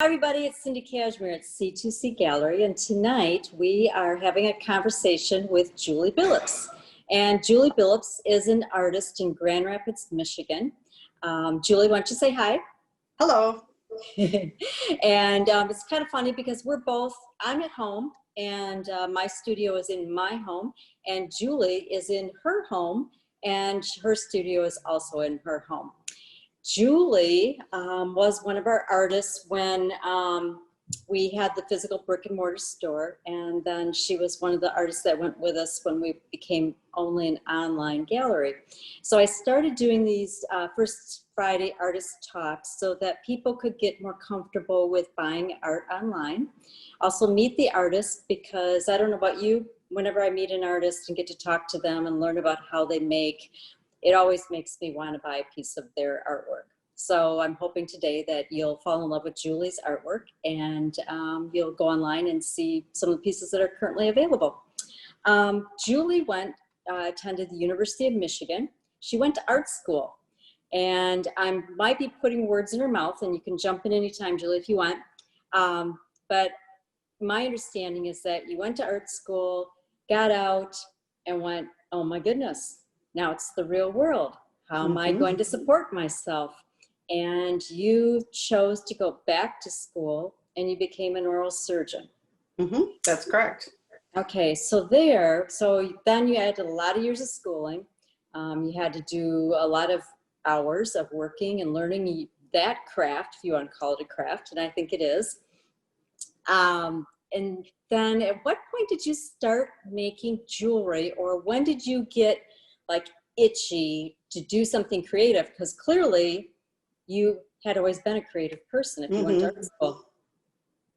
Hi everybody, it's Cindy Cashmere at C2C Gallery, and tonight we are having a conversation with Julie Billups. And Julie Billups is an artist in Grand Rapids, Michigan. Julie, why don't you say hi? Hello. And it's kind of funny because I'm at home, and my studio is in my home, and Julie is in her home, and her studio is also in her home. Julie was one of our artists when we had the physical brick and mortar store, and then she was one of the artists that went with us when we became only an online gallery. So I started doing these first Friday artist talks so that people could get more comfortable with buying art online. Also meet the artists, because I don't know about you, whenever I meet an artist and get to talk to them and learn about how they make, it always makes me want to buy a piece of their artwork. So I'm hoping today that you'll fall in love with Julie's artwork, and you'll go online and see some of the pieces that are currently available. Julie attended the University of Michigan. She went to art school, and I might be putting words in her mouth, and you can jump in anytime, Julie, if you want. But my understanding is that you went to art school, got out, and went, oh my goodness, now it's the real world. How am I going to support myself? And you chose to go back to school, and you became an oral surgeon. That's correct. Okay, so then you had a lot of years of schooling. You had to do a lot of hours of working and learning that craft, if you want to call it a craft, and I think it is. And then at what point did you start making jewelry, or when did you get like itchy to do something creative? Because clearly you had always been a creative person if you went to art school.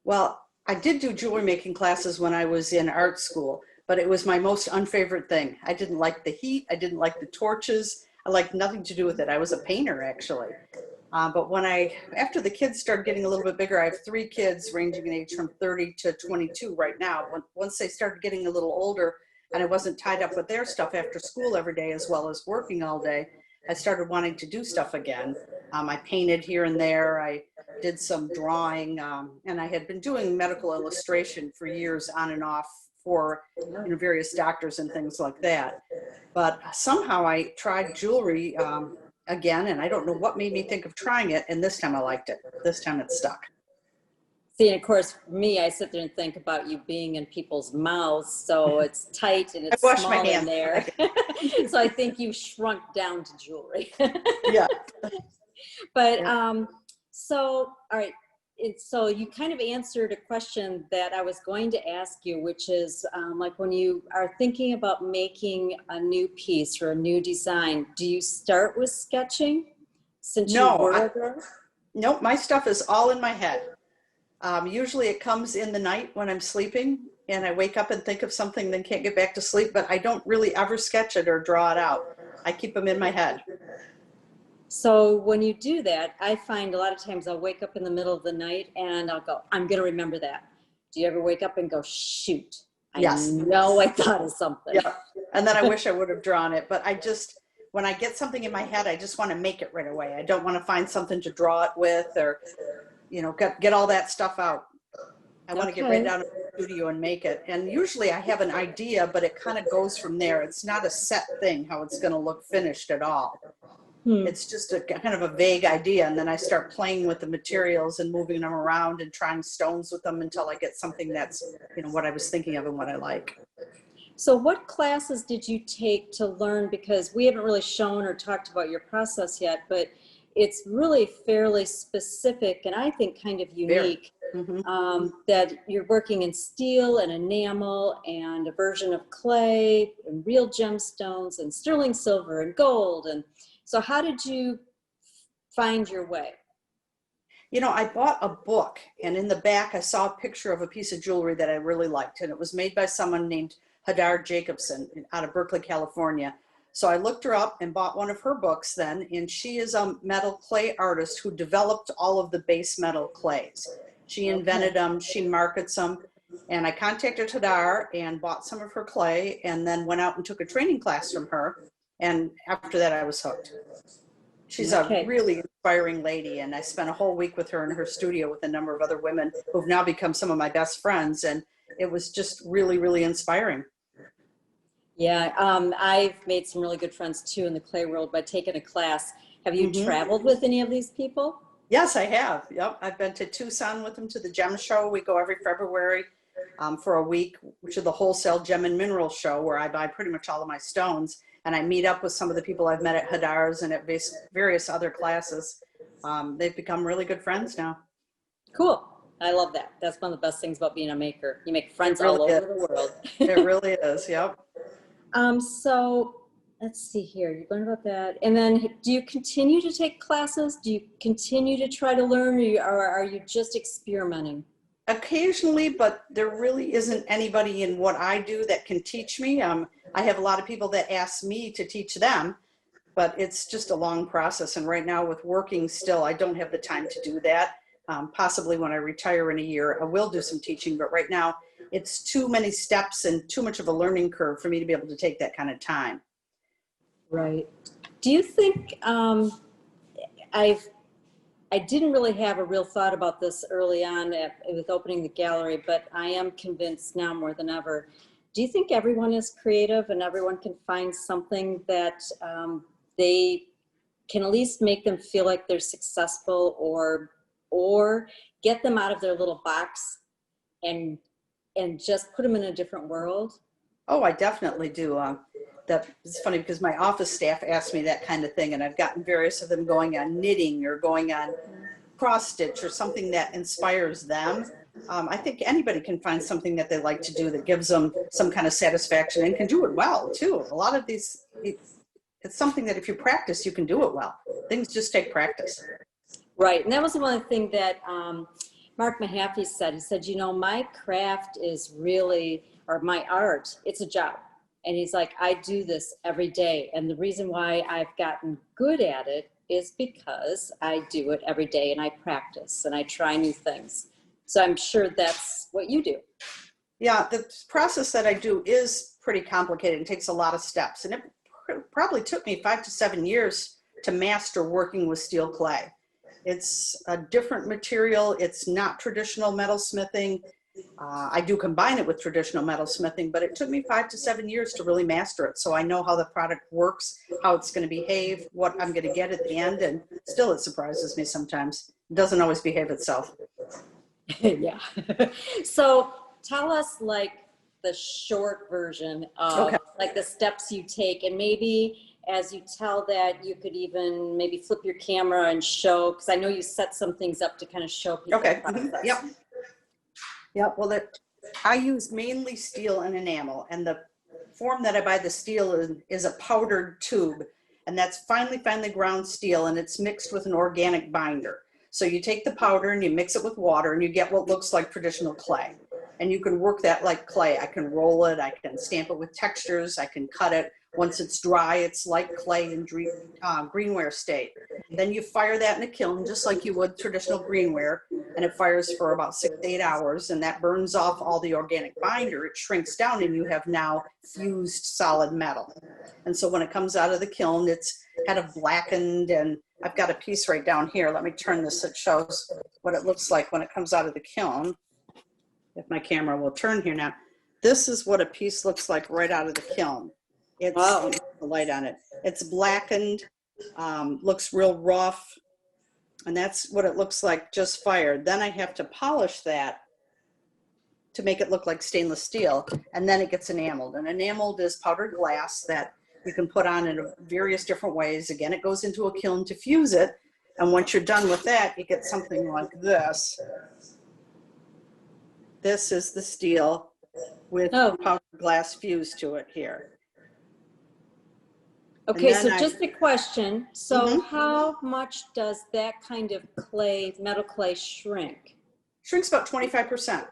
Well, I did do jewelry making classes when I was in art school, but it was my most unfavorite thing. I didn't like the heat. I didn't like the torches. I liked nothing to do with it. I was a painter, actually. But after the kids started getting a little bit bigger, I have 3 kids ranging in age from 30 to 22 right now. Once they started getting a little older and I wasn't tied up with their stuff after school every day as well as working all day, I started wanting to do stuff again. I painted here and there. I did some drawing, and I had been doing medical illustration for years on and off for various doctors and things like that. But somehow I tried jewelry again, and I don't know what made me think of trying it, and this time I liked it. This time it stuck. See, and of course, for me, I sit there and think about you being in people's mouths, so it's tight and it's small in there. So I think you shrunk down to jewelry. Yeah. But so, all right. So you kind of answered a question that I was going to ask you, which is like when you are thinking about making a new piece or a new design, do you start with sketching since you were a girl? Nope, my stuff is all in my head. Usually it comes in the night when I'm sleeping and I wake up and think of something, then can't get back to sleep, but I don't really ever sketch it or draw it out. I keep them in my head. So when you do that, I find a lot of times I'll wake up in the middle of the night and I'll go, I'm going to remember that. Do you ever wake up and go, shoot, I know I thought of something. Yeah. And then I wish I would have drawn it, but when I get something in my head, I just want to make it right away. I don't want to find something to draw it with or get all that stuff out. I want to get right down to the studio and make it. And usually I have an idea, but it kind of goes from there. It's not a set thing, how it's going to look finished at all. It's just a kind of a vague idea. And then I start playing with the materials and moving them around and trying stones with them until I get something that's, what I was thinking of and what I like. So what classes did you take to learn? Because we haven't really shown or talked about your process yet, but it's really fairly specific and I think kind of unique. That you're working in steel and enamel and a version of clay and real gemstones and sterling silver and gold. And so how did you find your way? I bought a book, and in the back I saw a picture of a piece of jewelry that I really liked, and it was made by someone named Hadar Jacobson out of Berkeley, California. So I looked her up and bought one of her books then, and she is a metal clay artist who developed all of the base metal clays. She invented them, she markets them, and I contacted Hadar and bought some of her clay and then went out and took a training class from her, and after that I was hooked. She's a Okay. really inspiring lady, and I spent a whole week with her in her studio with a number of other women who've now become some of my best friends, and it was just really, really inspiring. Yeah, I've made some really good friends too in the clay world by taking a class. Have you Hmm. traveled with any of these people? Yes, I have. Yep, I've been to Tucson with them to the gem show. We go every February for a week to the wholesale gem and mineral show where I buy pretty much all of my stones. And I meet up with some of the people I've met at Hadar's and at various other classes. They've become really good friends now. Cool. I love that. That's one of the best things about being a maker. You make It friends really all is. over the world. It really is. Yep. So let's see here. You're going about that. And then do you continue to take classes? Do you continue to try to learn, or are you just experimenting? Occasionally, but there really isn't anybody in what I do that can teach me. I have a lot of people that ask me to teach them, but it's just a long process. And right now with working still, I don't have the time to do that. Possibly when I retire in a year, I will do some teaching, but right now it's too many steps and too much of a learning curve for me to be able to take that kind of time. Right. Do you think I've I didn't really have a real thought about this early on with opening the gallery, but I am convinced now more than ever. Do you think everyone is creative and everyone can find something that they can at least make them feel like they're successful, or get them out of their little box and just put them in a different world? Oh, I definitely do. That it's funny because my office staff asked me that kind of thing, and I've gotten various of them going on knitting or going on cross stitch or something that inspires them. I think anybody can find something that they like to do that gives them some kind of satisfaction and can do it well too. A lot of these, it's something that if you practice, you can do it well. Things just take practice. Right, and that was one thing that Mark Mahaffey said. He said, you know, my craft is really, or my art, it's a job. And he's like, I do this every day. And the reason why I've gotten good at it is because I do it every day and I practice and I try new things. So I'm sure that's what you do. Yeah, the process that I do is pretty complicated and takes a lot of steps. And it probably took me 5 to 7 years to master working with steel clay. It's a different material. It's not traditional metalsmithing. I do combine it with traditional metalsmithing, but it took me 5 to 7 years to really master it. So I know how the product works, how it's going to behave, what I'm going to get at the end. And still, it surprises me sometimes. It doesn't always behave itself. Yeah. So tell us like the short version of Okay. like the steps you take, and maybe as you tell that you could even maybe flip your camera and show, because I know you set some things up to kind of show people Okay. the process. Yep. Yep. Well, I use mainly steel and enamel, and the form that I buy the steel is a powdered tube, and that's finely ground steel, and it's mixed with an organic binder. So you take the powder and you mix it with water, and you get what looks like traditional clay. And you can work that like clay. I can roll it, I can stamp it with textures, I can cut it. Once it's dry, it's like clay in greenware state. Then you fire that in a kiln just like you would traditional greenware, and it fires for about 6 to 8 hours, and that burns off all the organic binder. It shrinks down, and you have now fused solid metal. And so when it comes out of the kiln, it's kind of blackened, and I've got a piece right down here. Let me turn this so it shows what it looks like when it comes out of the kiln. If my camera will turn here now. This is what a piece looks like right out of the kiln. It's Wow. the light on it. It's blackened, looks real rough, and that's what it looks like just fired. Then I have to polish that to make it look like stainless steel, and then it gets enameled. And enameled is powdered glass that you can put on in various different ways. Again, it goes into a kiln to fuse it, and once you're done with that, you get something like this. This is the steel with powdered glass fused to it here. Okay, so just a question. So how much does that kind of clay, metal clay, shrink? Shrinks about 25%.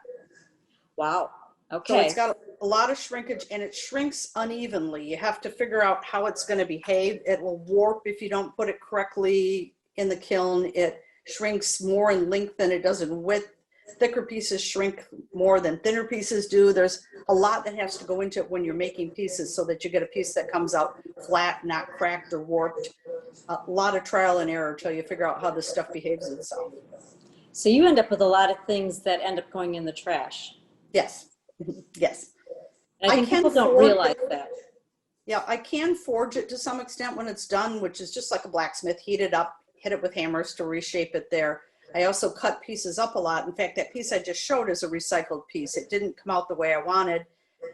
Wow. So Okay. it's got a lot of shrinkage, and it shrinks unevenly. You have to figure out how it's going to behave. It will warp if you don't put it correctly in the kiln. It shrinks more in length than it does in width. thicker pieces shrink more than thinner pieces do. There's a lot that has to go into it when you're making pieces so that you get a piece that comes out flat, not cracked or warped. A lot of trial and error till you figure out how this stuff behaves itself. So you end up with a lot of things that end up going in the trash. Yes, yes. And I think people don't realize that. Yeah, I can forge it to some extent when it's done, which is just like a blacksmith, heat it up, hit it with hammers to reshape it there. I also cut pieces up a lot. In fact, that piece I just showed is a recycled piece. It didn't come out the way I wanted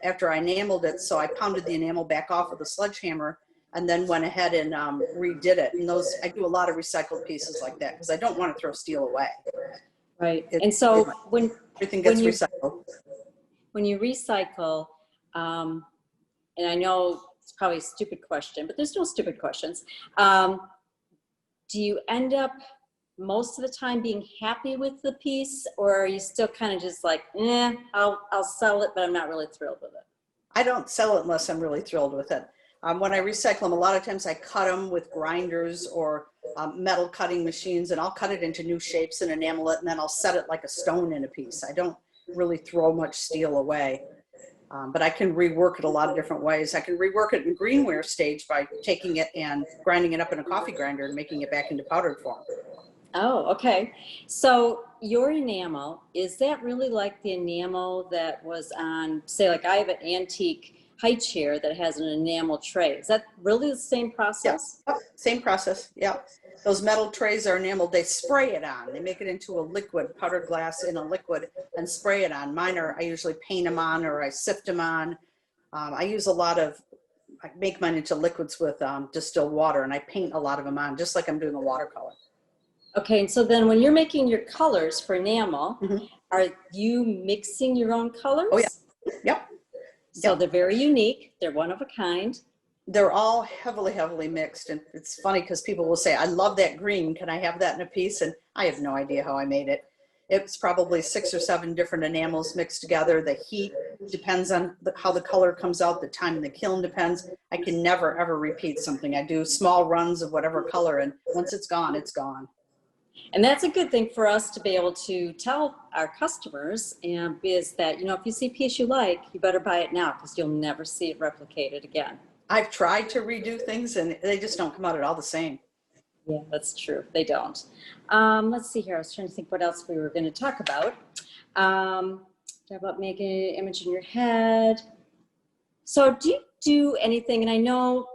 after I enameled it, so I pounded the enamel back off with a sledgehammer and then went ahead and redid it. And those, I do a lot of recycled pieces like that because I don't want to throw steel away. Right. And so when everything gets recycled. When you recycle, and I know it's probably a stupid question, but there's no stupid questions. Do you end up most of the time being happy with the piece, or are you still kind of just like, I'll sell it, but I'm not really thrilled with it? I don't sell it unless I'm really thrilled with it. When I recycle them, a lot of times I cut them with grinders or metal cutting machines, and I'll cut it into new shapes and enamel it, and then I'll set it like a stone in a piece. I don't really throw much steel away. But I can rework it a lot of different ways. I can rework it in greenware stage by taking it and grinding it up in a coffee grinder and making it back into powdered form. Oh, okay. So your enamel, is that really like the enamel that was on, say, like I have an antique high chair that has an enamel tray. Is that really the same process? Yeah, same process. Yeah. Those metal trays are enameled. They spray it on. They make it into a liquid, powdered glass in a liquid, and spray it on. Mine are, I usually paint them on or I sift them on. I use a lot of, I make mine into liquids with distilled water, and I paint a lot of them on, just like I'm doing a watercolor. Okay, and so then when you're making your colors for enamel, are you mixing your own colors? Oh, yeah. Yep. So they're very unique. They're one of a kind. They're all heavily, heavily mixed. And it's funny because people will say, I love that green. Can I have that in a piece? And I have no idea how I made it. It's probably 6 or 7 different enamels mixed together. The heat depends on how the color comes out. The time in the kiln depends. I can never, ever repeat something. I do small runs of whatever color, and once it's gone, it's gone. And that's a good thing for us to be able to tell our customers, and is that, if you see a piece you like, you better buy it now because you'll never see it replicated again. I've tried to redo things and they just don't come out at all the same. Yeah, that's true. They don't. Let's see here. I was trying to think what else we were going to talk about. About making an image in your head. So do you do anything, and I know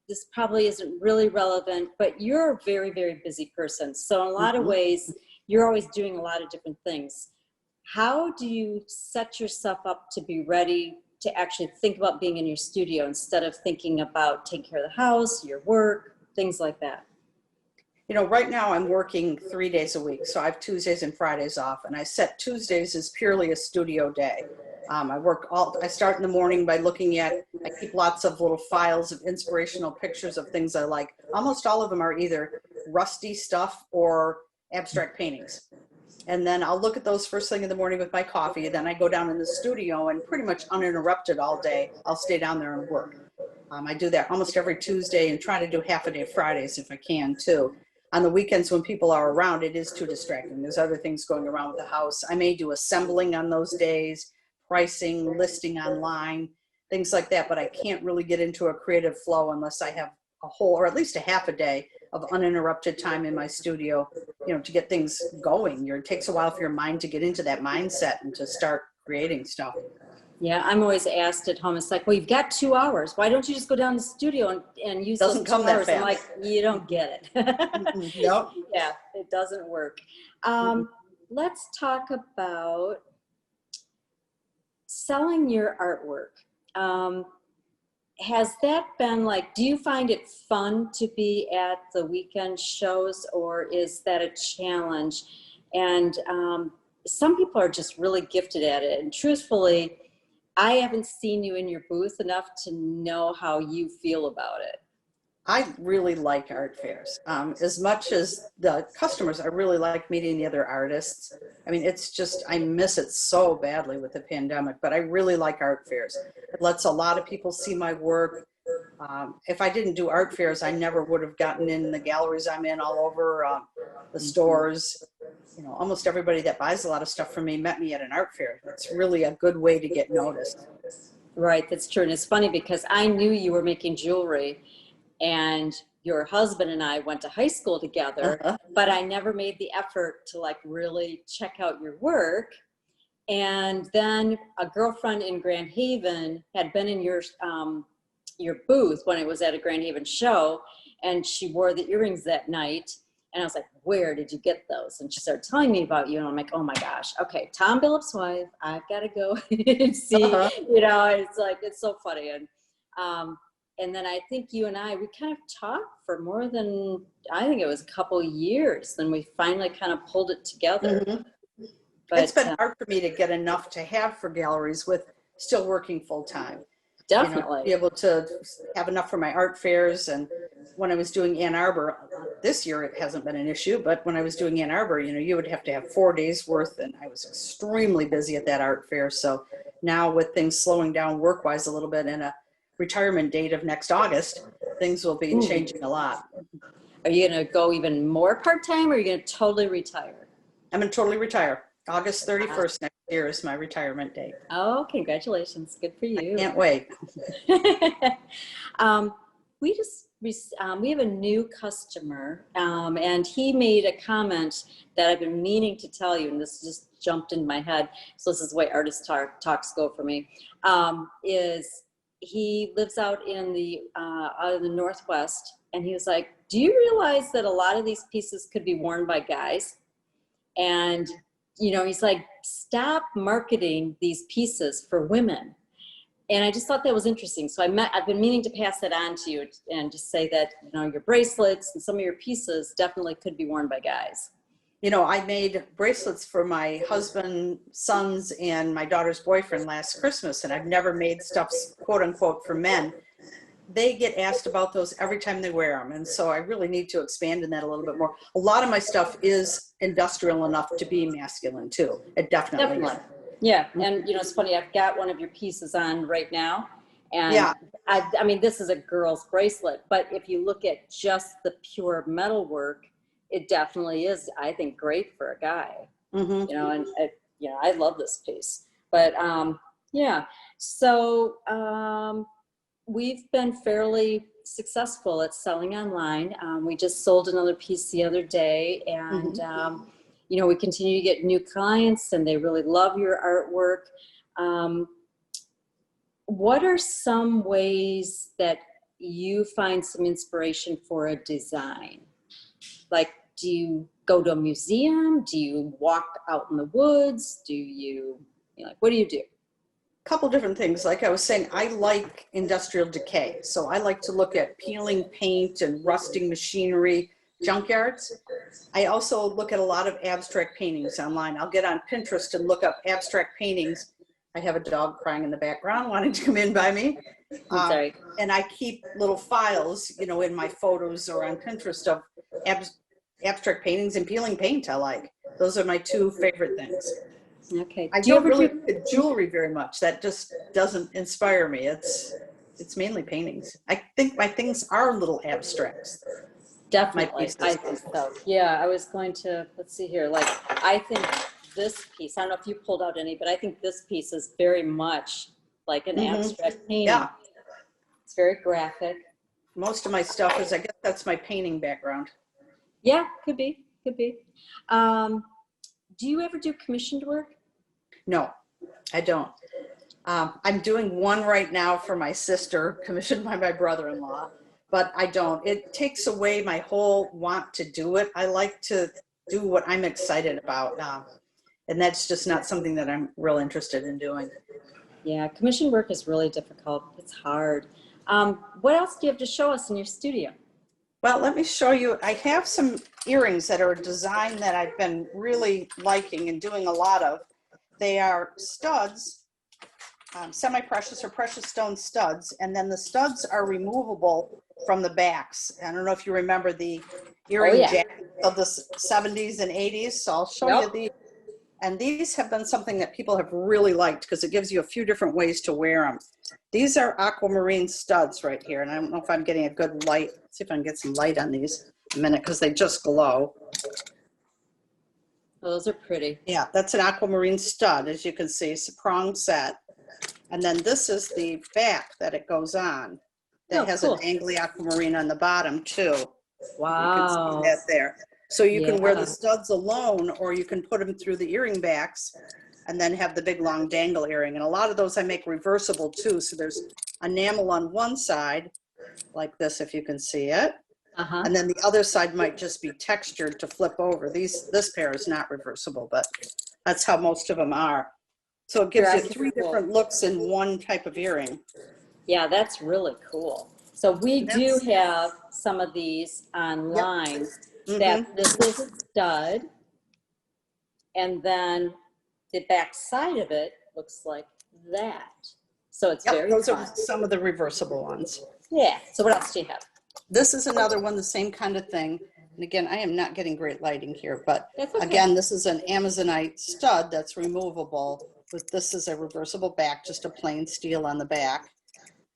this probably isn't really relevant, but you're a very, very busy person. So in a lot of ways, you're always doing a lot of different things. How do you set yourself up to be ready to actually think about being in your studio instead of thinking about taking care of the house, your work, things like that? Right now I'm working 3 days a week. So I have Tuesdays and Fridays off, and I set Tuesdays as purely a studio day. I start in the morning by I keep lots of little files of inspirational pictures of things I like. Almost all of them are either rusty stuff or abstract paintings. And then I'll look at those first thing in the morning with my coffee. Then I go down in the studio and pretty much uninterrupted all day, I'll stay down there and work. I do that almost every Tuesday and try to do half a day Fridays if I can too. On the weekends when people are around, it is too distracting. There's other things going around with the house. I may do assembling on those days, pricing, listing online, things like that, but I can't really get into a creative flow unless I have a whole, or at least a half a day of uninterrupted time in my studio, to get things going. It takes a while for your mind to get into that mindset and to start creating stuff. Yeah, I'm always asked at home, it's like, well, you've got 2 hours. Why don't you just go down to the studio and use those 2 hours? I'm like, you don't get it. Nope. Yeah, it doesn't work. Let's talk about selling your artwork. Has that been do you find it fun to be at the weekend shows, or is that a challenge? And some people are just really gifted at it. And truthfully, I haven't seen you in your booth enough to know how you feel about it. I really like art fairs. As much as the customers, I really like meeting the other artists. I mean, it's just, I miss it so badly with the pandemic, but I really like art fairs. It lets a lot of people see my work. If I didn't do art fairs, I never would have gotten in the galleries I'm in all over, the stores. you know, almost everybody that buys a lot of stuff from me met me at an art fair. It's really a good way to get noticed. Right, that's true. And it's funny because I knew you were making jewelry, and your husband and I went to high school together, but I never made the effort to like really check out your work. And then a girlfriend in Grand Haven had been in your booth when it was at a Grand Haven show, and she wore the earrings that night. And I was like, where did you get those? And she started telling me about you. And I'm like, oh my gosh, okay, Tom Billups' wife, I've got to go and see, you know, it's like, it's so funny. And then I think you and we kind of talked for more than, I think it was a couple years. Then we finally kind of pulled it together. But it's been hard for me to get enough to have for galleries with still working full time. Definitely. You know, be able to have enough for my art fairs. And when I was doing Ann Arbor, this year it hasn't been an issue, but when I was doing Ann Arbor, you know, you would have to have 4 days worth, and I was extremely busy at that art fair. So now with things slowing down work-wise a little bit and a retirement date of next August, things will be changing a lot. Are you going to go even more part-time, or are you going to totally retire? I'm going to totally retire. August 31st next year is my retirement date. Oh, congratulations. Good for you. I can't wait. We have a new customer, and he made a comment that I've been meaning to tell you, and this just jumped in my head. So this is the way artist talks go for me. Is he lives out in the Northwest, and he was like, do you realize that a lot of these pieces could be worn by guys? And you know, he's like, stop marketing these pieces for women. And I just thought that was interesting. So I've been meaning to pass that on to you and just say that, you know, your bracelets and some of your pieces definitely could be worn by guys. You know, I made bracelets for my husband, sons, and my daughter's boyfriend last Christmas, and I've never made stuff, quote unquote, for men. They get asked about those every time they wear them. And so I really need to expand in that a little bit more. A lot of my stuff is industrial enough to be masculine too. It definitely is. Yeah. And you know, it's funny, I've got one of your pieces on right now. And yeah. I mean, this is a girl's bracelet, but if you look at just the pure metal work, it definitely is, I think, great for a guy. You know, and you know, I love this piece, but yeah. So, we've been fairly successful at selling online. We just sold another piece the other day, and you know, we continue to get new clients, and they really love your artwork. What are some ways that you find some inspiration for a design? Like, do you go to a museum? Do you walk out in the woods? Do you know, like, what do you do? Couple different things. Like I was saying, I like industrial decay. So I like to look at peeling paint and rusting machinery, junkyards. I also look at a lot of abstract paintings online. I'll get on Pinterest and look up abstract paintings. I have a dog crying in the background wanting to come in by me. Sorry. And I keep little files, you know, in my photos or on Pinterest of abstract paintings and peeling paint I like. Those are my two favorite things. Okay. I don't really look at jewelry very much. That just doesn't inspire me. It's mainly paintings. I think my things are little abstracts. Definitely. I think so. Yeah, I was going to, let's see here. Like, I think this piece, I don't know if you pulled out any, but I think this piece is very much like an abstract painting. Yeah. It's very graphic. Most of my stuff is, I guess that's my painting background. Yeah, could be. Do you ever do commissioned work? No, I don't. I'm doing one right now for my sister, commissioned by my brother-in-law, but I don't. It takes away my whole want to do it. I like to do what I'm excited about, and that's just not something that I'm real interested in doing. Yeah, commissioned work is really difficult. It's hard. What else do you have to show us in your studio? Well, let me show you. I have some earrings that are a design that I've been really liking and doing a lot of. They are studs, semi-precious or precious stone studs, and then the studs are removable from the backs. I don't know if you remember the earring jackets of the 70s and 80s, so I'll show you these. And these have been something that people have really liked because it gives you a few different ways to wear them. These are aquamarine studs right here, and I don't know if I'm getting a good light. Let's see if I can get some light on these in a minute because they just glow. Oh, those are pretty. Yeah, that's an aquamarine stud, as you can see. It's a prong set. And then this is the back that it goes on. That Oh, has a cool. dangly aquamarine on the bottom too. You can see Wow. that there. So you can wear the Yeah. studs alone, or you can put them through the earring backs and then have the big long dangle earring. And a lot of those I make reversible too. So there's enamel on one side, like this, if you can see it. Uh-huh. And then the other side might just be textured to flip over. This pair is not reversible, but that's how most of them are. So it Here, gives I you can 3 pull. different looks in one type of earring. Yeah, that's really cool. So we do That's, have some of these yep. online Mm-hmm. that this is a stud, and then the back side of it looks like that. So it's Yep, very those are fun. some of the reversible ones. Yeah. So what else do you have? This is another one, the same kind of thing. And again, I am not getting great lighting here, but That's okay. again, this is an Amazonite stud that's removable. With this is a reversible back, just a plain steel on the back.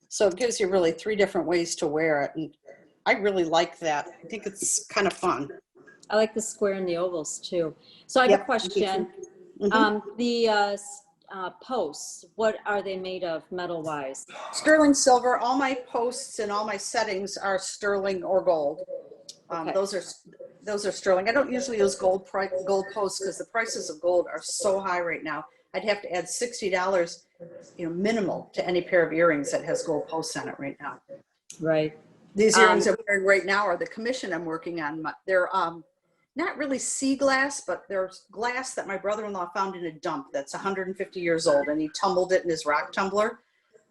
So it gives you really 3 different ways to wear it. And I really like that. I think it's kind of fun. I like the square and the ovals too. So I have a Yep. question. Mm-hmm. Posts, what are they made of metal wise? Sterling silver. All my posts and all my settings are sterling or gold. Okay. Those are sterling. I don't usually use gold posts because the prices of gold are so high right now. I'd have to add $60, minimal to any pair of earrings that has gold posts on it right now. Right. These earrings I'm wearing right now are the commission I'm working on. They're not really sea glass, but they're glass that my brother-in-law found in a dump that's 150 years old, and he tumbled it in his rock tumbler.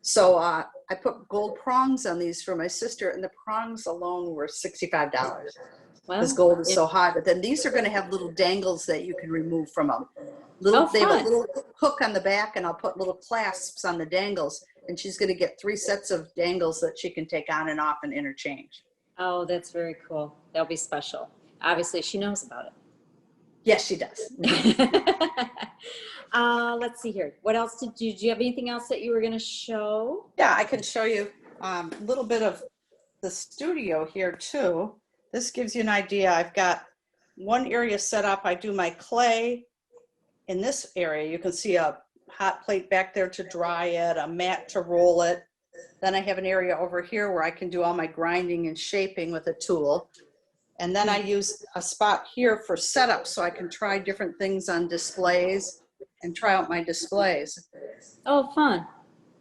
So I put gold prongs on these for my sister, and the prongs alone were $65 because Well, gold is so high. But then these are going to have little dangles that you can remove from them. They have a fun. little hook on the back, and I'll put little clasps on the dangles, and she's going to get 3 sets of dangles that she can take on and off and interchange. Oh, that's very cool. That'll be special. Obviously, she knows about Yes, she does. it. Let's see here. What else did you have anything else that you were going to show? Yeah, I can show you a little bit of the studio here too. This gives you an idea. I've got one area set up. I do my clay in this area. You can see a hot plate back there to dry it, a mat to roll it. Then I have an area over here where I can do all my grinding and shaping with a tool. And then I use a spot here for setup so I can try different things on displays and try out my displays. Oh, fun.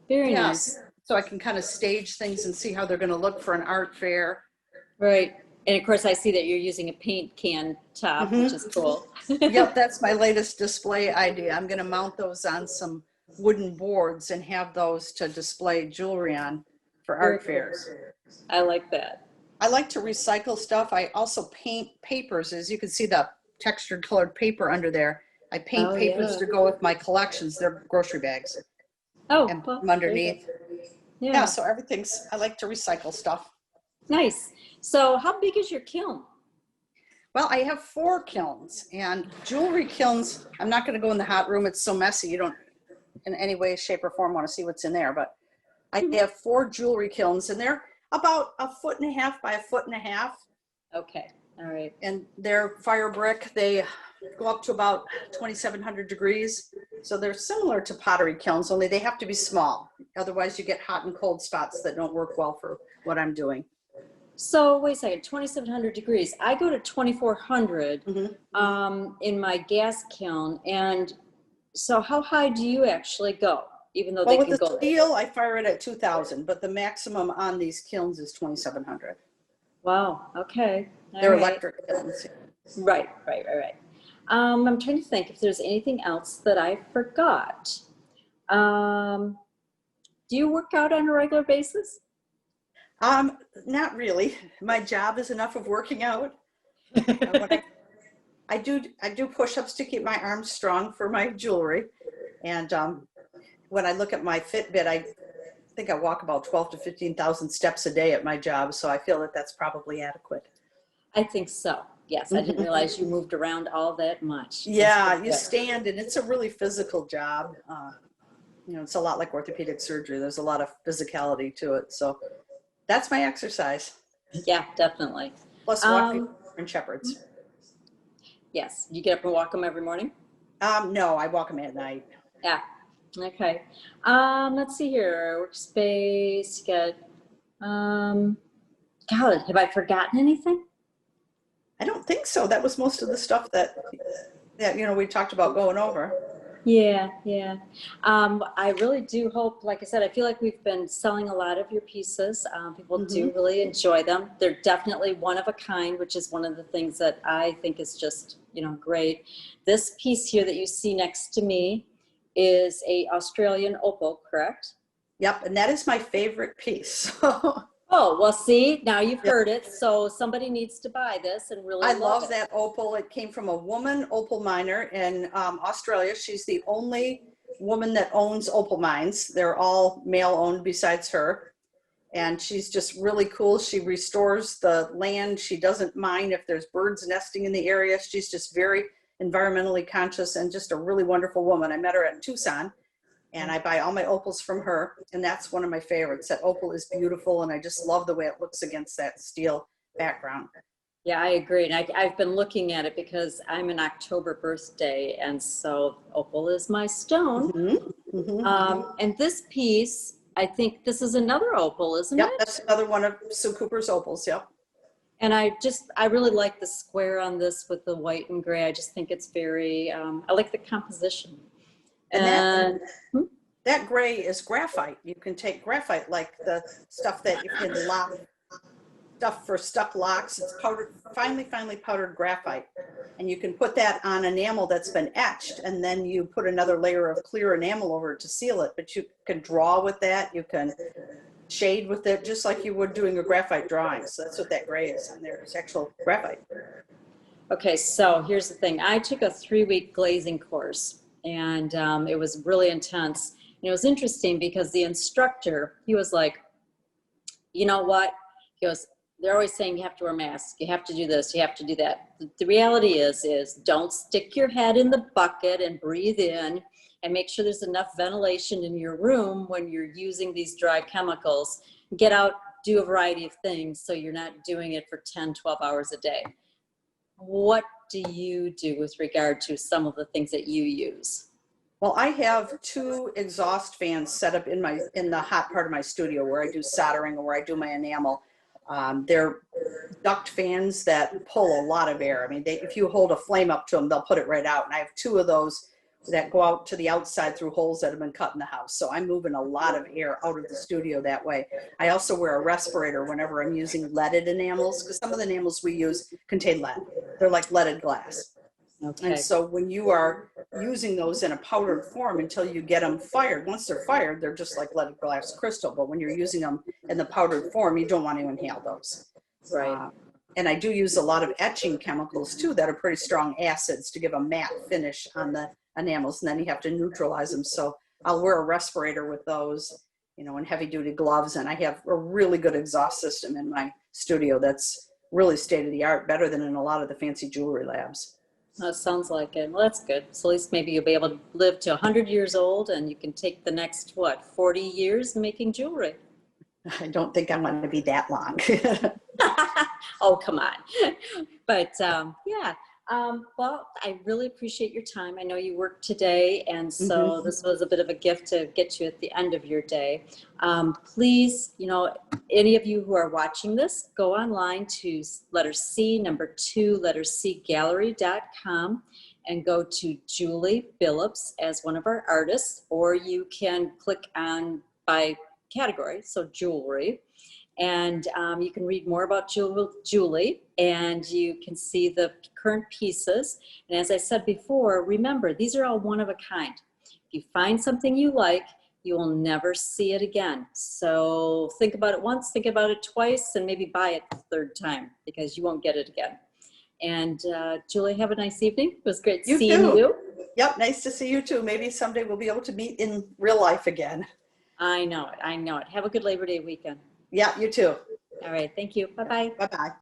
Very nice. So I can kind of stage things and see how they're going to look for an art fair. Right. And of course, I see that you're using a paint can top, which is cool. Yep, that's my latest display idea. I'm going to mount those on some wooden boards and have those to display jewelry on for art fairs. I like that. I like to recycle stuff. I also paint papers. As you can see the textured colored paper under there. I paint papers to go with my collections. They're grocery bags. Oh, and put them underneath. Yeah, so I like to recycle stuff. Nice. So how big is your kiln? Well, I have 4 kilns, and jewelry kilns, I'm not going to go in the hot room. It's so messy. You don't in any way, shape, or form want to see what's in there. But I have 4 jewelry kilns, and they're about 1.5 by 1.5 feet. Okay. All right. And they're fire brick. They go up to about 2,700 degrees. So they're similar to pottery kilns, only they have to be small. Otherwise, you get hot and cold spots that don't work well for what I'm doing. So wait a second, 2,700 degrees. I go to 2,400 in my gas kiln. And so how high do you actually go? Even though they can go with the steel, I fire it at 2,000, but the maximum on these kilns is 2,700. Wow. Okay. They're electric kilns. Right. I'm trying to think if there's anything else that I forgot. Do you work out on a regular basis? Not really. My job is enough of working out. I do push-ups to keep my arms strong for my jewelry. And when I look at my Fitbit, I think I walk about 12 to 15,000 steps a day at my job. So I feel that that's probably adequate. I think so. Yes. I didn't realize you moved around all that much. Yeah, you stand, and it's a really physical job. It's a lot like orthopedic surgery. There's a lot of physicality to it. So that's my exercise. Yeah, definitely. Plus walking and shepherds. Yes. You get up and walk them every morning? No, I walk them at night. Yeah. Okay. Let's see here. Workspace. Got. God, have I forgotten anything? I don't think so. That was most of the stuff that we talked about going over. Yeah, yeah. I really do hope, like I said, I feel like we've been selling a lot of your pieces. People do really enjoy them. They're definitely one of a kind, which is one of the things that I think is just, great. This piece here that you see next to me is a Australian opal, correct? Yep, and that is my favorite piece. Oh, well, see, now you've Yep. heard it. So somebody needs to buy this and really I love love it. that opal. It came from a woman opal miner in Australia. She's the only woman that owns opal mines. They're all male owned besides her. And she's just really cool. She restores the land. She doesn't mind if there's birds nesting in the area. She's just very environmentally conscious and just a really wonderful woman. I met her at Tucson, and I buy all my opals from her. And that's one of my favorites. That opal is beautiful, and I just love the way it looks against that steel background. Yeah, I agree. And I've been looking at it because I'm an October birthday, and so opal is my stone. And this piece, I think this is another opal, isn't Yep, it? that's another one of Sue Cooper's opals. Yep. And I really like the square on this with the white and gray. I just think it's very, I like the composition. And And that gray is graphite. You can take graphite, like the stuff that you can lock, stuff for stuck locks. It's powdered, finely powdered graphite. And you can put that on enamel that's been etched, and then you put another layer of clear enamel over it to seal it. But you can draw with that. You can shade with it, just like you would doing a graphite drawing. So that's what that gray is on there. It's actual graphite. okay, so here's the thing. I took a 3-week glazing course, and it was really intense. And it was interesting because the instructor, he was like, you know what? He goes, they're always saying you have to wear masks, you have to do this, you have to do that. The reality is don't stick your head in the bucket and breathe in, and make sure there's enough ventilation in your room when you're using these dry chemicals. Get out, do a variety of things so you're not doing it for 10, 12 hours a day. What do you do with regard to some of the things that you use? Well, I have 2 exhaust fans set up in the hot part of my studio where I do soldering or where I do my enamel. They're duct fans that pull a lot of air. I mean, if you hold a flame up to them, they'll put it right out. And I have 2 of those that go out to the outside through holes that have been cut in the house. So I'm moving a lot of air out of the studio that way. I also wear a respirator whenever I'm using leaded enamels, because some of the enamels we use contain lead. They're like leaded glass. Okay. And so when you are using those in a powdered form until you get them fired, once they're fired, they're just like leaded glass crystal. But when you're using them in the powdered form, you don't want to inhale those. Right. And I do use a lot of etching chemicals too that are pretty strong acids to give a matte finish on the enamels, and then you have to neutralize them. So I'll wear a respirator with those, and heavy duty gloves. And I have a really good exhaust system in my studio that's really state of the art, better than in a lot of the fancy jewelry labs. That sounds like it. Well, that's good. So at least maybe you'll be able to live to 100 years old, and you can take the next, 40 years making jewelry. I don't think I want to be that long. Oh, come on. But yeah, well, I really appreciate your time. I know you worked today, and so this was a bit of a gift to get you at the end of your day. Please, any of you who are watching this, go online to letter C, number 2, letter C, gallery.com, and go to Julie Billups as one of our artists, or you can click on by category, so jewelry. And you can read more about Julie, and you can see the current pieces. And as I said before, remember, these are all one of a kind. If you find something you like, you will never see it again. So think about it once, think about it twice, and maybe buy it the 3rd time, because you won't get it again. And Julie, have a nice evening. It was great seeing you. Yep, nice to see you too. Maybe someday we'll be able to meet in real life again. I know it. Have a good Labor Day weekend. Yeah, you too. All right. Thank you. Bye-bye. Bye-bye.